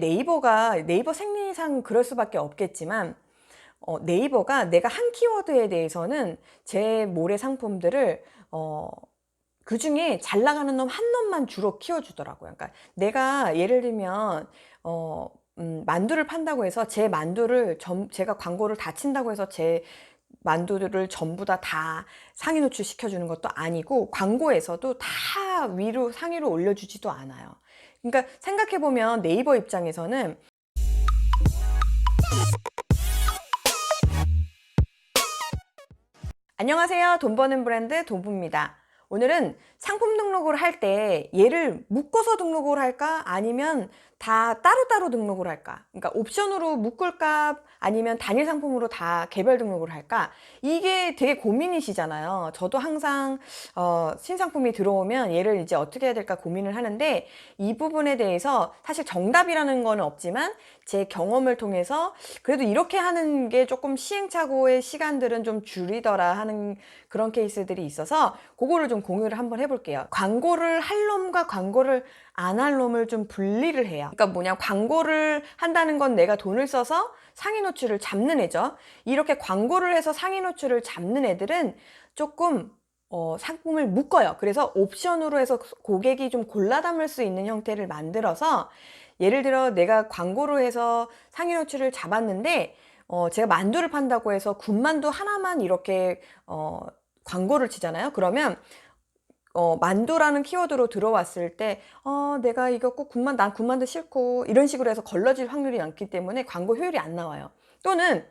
네이버 생리상 그럴 수밖에 없겠지만 네이버가 내가 한 키워드에 대해서는 제 모래 상품들을 그중에 잘 나가는 놈 한 놈만 주로 키워주더라고요. 그러니까 내가 예를 들면 만두를 판다고 해서 제 만두를 제가 광고를 다 친다고 해서 제 만두들을 전부 다 상위 노출 시켜주는 것도 아니고, 광고에서도 다 위로 상위로 올려주지도 않아요. 그러니까 생각해보면 네이버 입장에서는 안녕하세요. 돈 버는 브랜드 도부입니다. 오늘은 상품 등록을 할 때 얘를 묶어서 등록을 할까 아니면 다 따로따로 등록을 할까, 그러니까 옵션으로 묶을까 아니면 단일 상품으로 다 개별 등록을 할까, 이게 되게 고민이시잖아요. 저도 항상 신상품이 들어오면 얘를 이제 어떻게 해야 될까 고민을 하는데, 이 부분에 대해서 사실 정답이라는 거는 없지만 제 경험을 통해서 그래도 이렇게 하는 게 조금 시행착오의 시간들은 좀 줄이더라 하는 그런 케이스들이 있어서 그거를 좀 공유를 한번 해볼게요. 광고를 할 놈과 광고를 안 할 놈을 좀 분리를 해요. 그러니까 뭐냐, 광고를 한다는 건 내가 돈을 써서 상위 노출을 잡는 애죠. 이렇게 광고를 해서 상위 노출을 잡는 애들은 조금 상품을 묶어요. 그래서 옵션으로 해서 고객이 좀 골라 담을 수 있는 형태를 만들어서, 예를 들어 내가 광고로 해서 상위 노출을 잡았는데 제가 만두를 판다고 해서 군만두 하나만 이렇게 광고를 치잖아요. 그러면 만두라는 키워드로 들어왔을 때 내가 이거 꼭 난 군만두 싫고 이런 식으로 해서 걸러질 확률이 많기 때문에 광고 효율이 안 나와요. 또는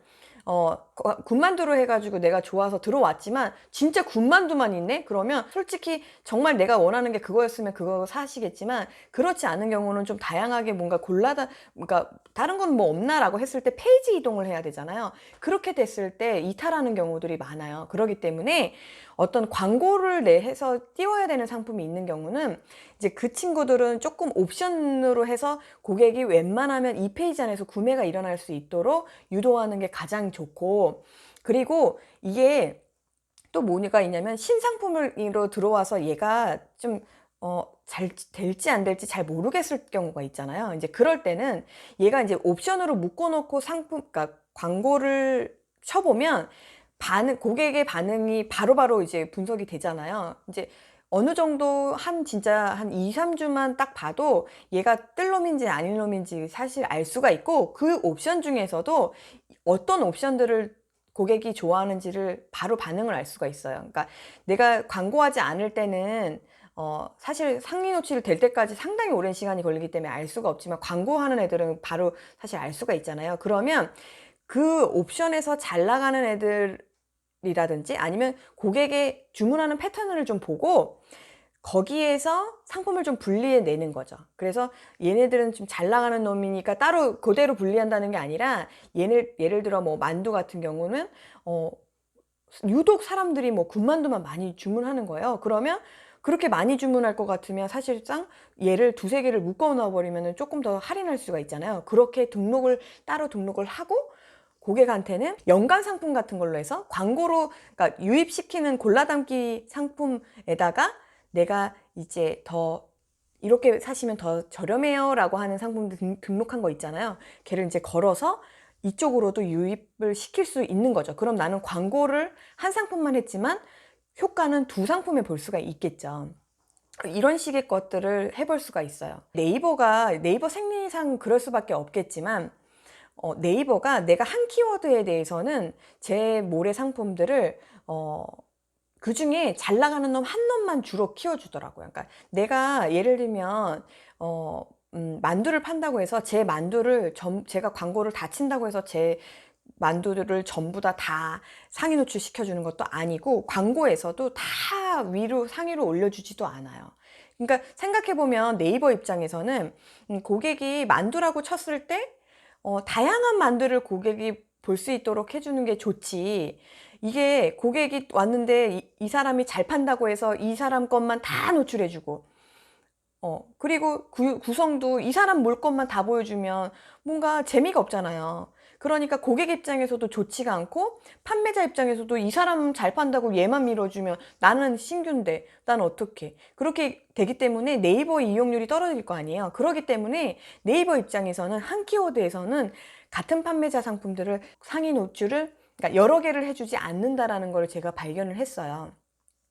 군만두로 해가지고 내가 좋아서 들어왔지만 진짜 군만두만 있네? 그러면 솔직히 정말 내가 원하는 게 그거였으면 그거 사시겠지만, 그렇지 않은 경우는 좀 다양하게 뭔가 그러니까 다른 건 뭐 없나라고 했을 때 페이지 이동을 해야 되잖아요. 그렇게 됐을 때 이탈하는 경우들이 많아요. 그렇기 때문에 어떤 광고를 해서 띄워야 되는 상품이 있는 경우는 이제 그 친구들은 조금 옵션으로 해서 고객이 웬만하면 이 페이지 안에서 구매가 일어날 수 있도록 유도하는 게 가장 좋고, 그리고 이게 또 뭐가 있냐면 신상품으로 들어와서 얘가 좀 잘 될지 안 될지 잘 모르겠을 경우가 있잖아요. 이제 그럴 때는 얘가 이제 옵션으로 묶어놓고 그러니까 광고를 쳐보면 고객의 반응이 바로바로 이제 분석이 되잖아요. 이제 어느 정도 진짜 한 2, 3주만 딱 봐도 얘가 뜰 놈인지 아닐 놈인지 사실 알 수가 있고, 그 옵션 중에서도 어떤 옵션들을 고객이 좋아하는지를 바로 반응을 알 수가 있어요. 그러니까 내가 광고하지 않을 때는 사실 상위 노출이 될 때까지 상당히 오랜 시간이 걸리기 때문에 알 수가 없지만, 광고하는 애들은 바로 사실 알 수가 있잖아요. 그러면 그 옵션에서 잘 나가는 애들이라든지 아니면 고객의 주문하는 패턴을 좀 보고 거기에서 상품을 좀 분리해 내는 거죠. 그래서 얘네들은 좀 잘 나가는 놈이니까 따로 그대로 분리한다는 게 아니라, 예를 들어 뭐 만두 같은 경우는 유독 사람들이 뭐 군만두만 많이 주문하는 거예요. 그러면 그렇게 많이 주문할 것 같으면 사실상 얘를 두세 개를 묶어 넣어 버리면 조금 더 할인할 수가 있잖아요. 그렇게 따로 등록을 하고 고객한테는 연간 상품 같은 걸로 해서 광고로, 그러니까 유입시키는 골라담기 상품에다가 내가 이제 이렇게 사시면 더 저렴해요 라고 하는 상품도 등록한 거 있잖아요. 걔를 이제 걸어서 이쪽으로도 유입을 시킬 수 있는 거죠. 그럼 나는 광고를 한 상품만 했지만 효과는 두 상품에 볼 수가 있겠죠. 이런 식의 것들을 해볼 수가 있어요. 네이버 생리상 그럴 수밖에 없겠지만 네이버가 내가 한 키워드에 대해서는 제 모래 상품들을 그중에 잘 나가는 놈 한 놈만 주로 키워주더라고요. 그러니까 내가 예를 들면 만두를 판다고 해서 제 만두를 제가 광고를 다 친다고 해서 제 만두들을 전부 다 상위 노출 시켜주는 것도 아니고, 광고에서도 다 상위로 올려주지도 않아요. 그러니까 생각해보면 네이버 입장에서는 고객이 만두라고 쳤을 때 다양한 만두를 고객이 볼 수 있도록 해주는 게 좋지, 이게 고객이 왔는데 이 사람이 잘 판다고 해서 이 사람 것만 다 노출해주고 그리고 구성도 이 사람 물 것만 다 보여주면 뭔가 재미가 없잖아요. 그러니까 고객 입장에서도 좋지가 않고 판매자 입장에서도 이 사람 잘 판다고 얘만 밀어주면 나는 신규인데 난 어떡해. 그렇게 되기 때문에 네이버 이용률이 떨어질 거 아니에요. 그렇기 때문에 네이버 입장에서는 한 키워드에서는 같은 판매자 상품들을 상위 노출을 그러니까 여러 개를 해주지 않는다라는 걸 제가 발견을 했어요.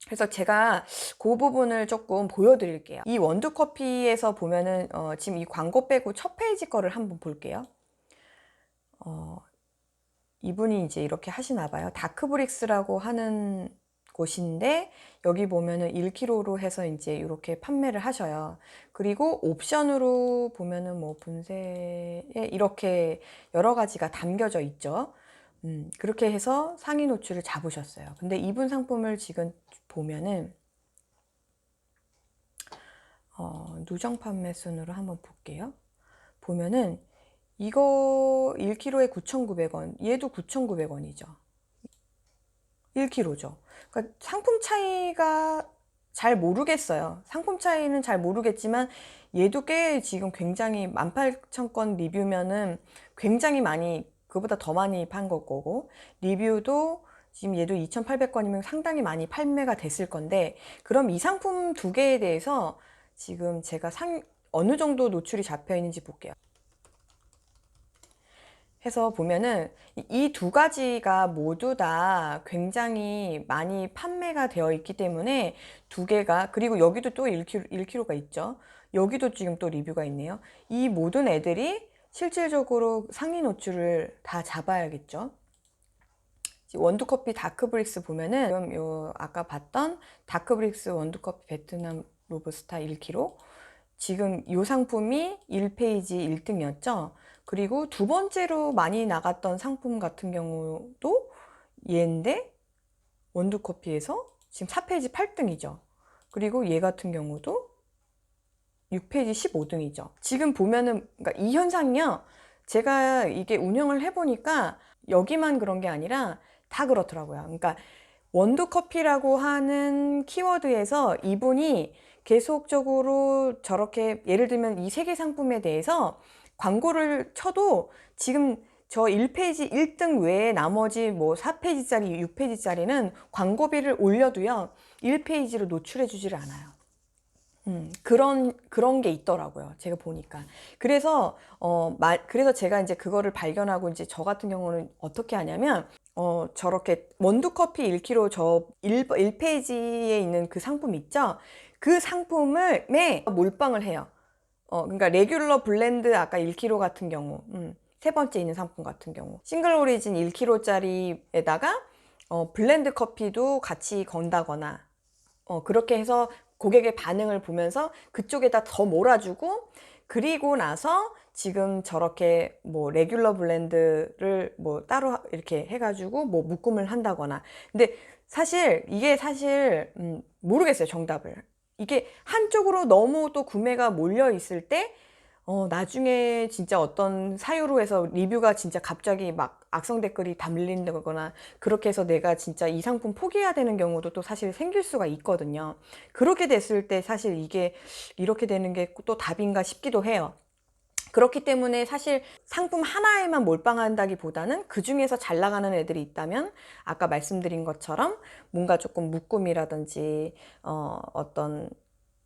그래서 제가 그 부분을 조금 보여드릴게요. 이 원두커피에서 보면은 지금 이 광고 빼고 첫 페이지 거를 한번 볼게요. 이분이 이제 이렇게 하시나 봐요. 다크브릭스라고 하는 곳인데 여기 보면은 1kg로 해서 이제 이렇게 판매를 하셔요. 그리고 옵션으로 보면은 뭐 분쇄에 이렇게 여러 가지가 담겨져 있죠. 그렇게 해서 상위 노출을 잡으셨어요. 근데 이분 상품을 지금 보면은 누정 판매 순으로 한번 볼게요. 보면은 이거 1kg에 9,900원, 얘도 9,900원이죠. 1kg죠. 그러니까 상품 차이가 잘 모르겠어요. 상품 차이는 잘 모르겠지만 얘도 꽤 지금 굉장히 18,000건 리뷰면은 굉장히 많이 그보다 더 많이 판 거고 리뷰도 지금 얘도 2,800건이면 상당히 많이 판매가 됐을 건데 그럼 이 상품 두 개에 대해서 지금 제가 어느 정도 노출이 잡혀 있는지 볼게요. 해서 보면은 이 두 가지가 모두 다 굉장히 많이 판매가 되어 있기 때문에 두 개가 그리고 여기도 또 1kg가 있죠. 여기도 지금 또 리뷰가 있네요. 이 모든 애들이 실질적으로 상위 노출을 다 잡아야겠죠. 원두커피 다크브릭스 보면은 지금 요 아까 봤던 다크브릭스 원두커피 베트남 로부스타 1kg 지금 이 상품이 1페이지 1등이었죠. 그리고 두 번째로 많이 나갔던 상품 같은 경우도 얘인데 원두커피에서 지금 4페이지 8등이죠. 그리고 얘 같은 경우도 6페이지 15등이죠. 지금 보면은 그러니까 이 현상이요. 제가 이게 운영을 해보니까 여기만 그런 게 아니라 다 그렇더라고요. 그러니까 원두커피라고 하는 키워드에서 이분이 계속적으로 저렇게 예를 들면 이 세 개 상품에 대해서 광고를 쳐도 지금 저 1페이지 1등 외에 나머지 뭐 4페이지짜리, 6페이지짜리는 광고비를 올려도요 1페이지로 노출해 주지를 않아요. 그런 게 있더라고요. 제가 보니까. 그래서, 그래서 제가 이제 그거를 발견하고 이제 저 같은 경우는 어떻게 하냐면, 저렇게 원두커피 1kg 저 1페이지에 있는 그 상품 있죠? 그 상품을 몰빵을 해요. 그러니까 레귤러 블렌드 아까 1kg 같은 경우, 세 번째 있는 상품 같은 경우, 싱글 오리진 1kg짜리에다가 블렌드 커피도 같이 건다거나, 그렇게 해서 고객의 반응을 보면서 그쪽에다 더 몰아주고 그리고 나서 지금 저렇게 뭐 레귤러 블렌드를 뭐 따로 이렇게 해가지고 뭐 묶음을 한다거나 근데 이게 사실 모르겠어요 정답을 이게 한쪽으로 너무 또 구매가 몰려 있을 때 나중에 진짜 어떤 사유로 해서 리뷰가 진짜 갑자기 막 악성 댓글이 담린다거나 그렇게 해서 내가 진짜 이 상품 포기해야 되는 경우도 또 사실 생길 수가 있거든요. 그렇게 됐을 때 사실 이게 이렇게 되는 게 또 답인가 싶기도 해요. 그렇기 때문에 사실 상품 하나에만 몰빵한다기보다는 그 중에서 잘 나가는 애들이 있다면 아까 말씀드린 것처럼 뭔가 조금 묶음이라든지 어떤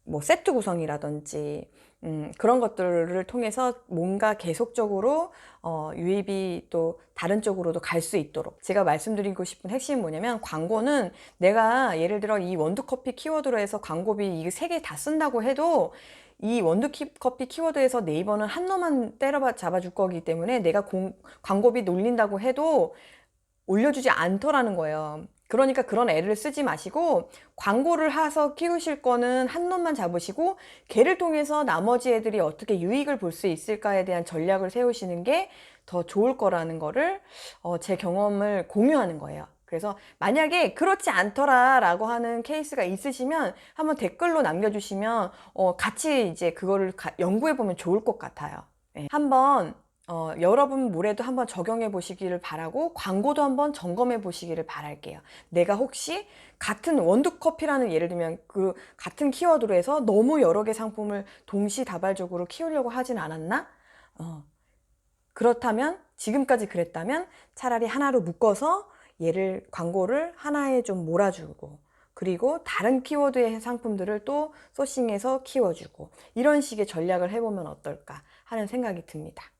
뭐 세트 구성이라든지 그런 것들을 통해서 뭔가 계속적으로 유입이 또 다른 쪽으로도 갈 수 있도록 제가 말씀드리고 싶은 핵심이 뭐냐면 광고는 내가 예를 들어 이 원두커피 키워드로 해서 광고비 이게 3개 다 쓴다고 해도 이 원두커피 키워드에서 네이버는 한 놈만 때려 잡아줄 거기 때문에 내가 광고비 놀린다고 해도 올려주지 않더라는 거예요. 그러니까 그런 애를 쓰지 마시고 광고를 해서 키우실 거는 한 놈만 잡으시고 걔를 통해서 나머지 애들이 어떻게 유익을 볼 수 있을까에 대한 전략을 세우시는 게 더 좋을 거라는 거를 제 경험을 공유하는 거예요. 그래서 만약에 그렇지 않더라 라고 하는 케이스가 있으시면 한번 댓글로 남겨주시면 같이 이제 그거를 연구해 보면 좋을 것 같아요. 네. 한번 여러분 물에도 한번 적용해 보시기를 바라고 광고도 한번 점검해 보시기를 바랄게요. 내가 혹시 같은 원두커피라는 예를 들면 그 같은 키워드로 해서 너무 여러 개 상품을 동시다발적으로 키우려고 하진 않았나? 그렇다면, 지금까지 그랬다면 차라리 하나로 묶어서 얘를 광고를 하나에 좀 몰아주고, 그리고 다른 키워드의 상품들을 또 소싱해서 키워주고, 이런 식의 전략을 해보면 어떨까 하는 생각이 듭니다.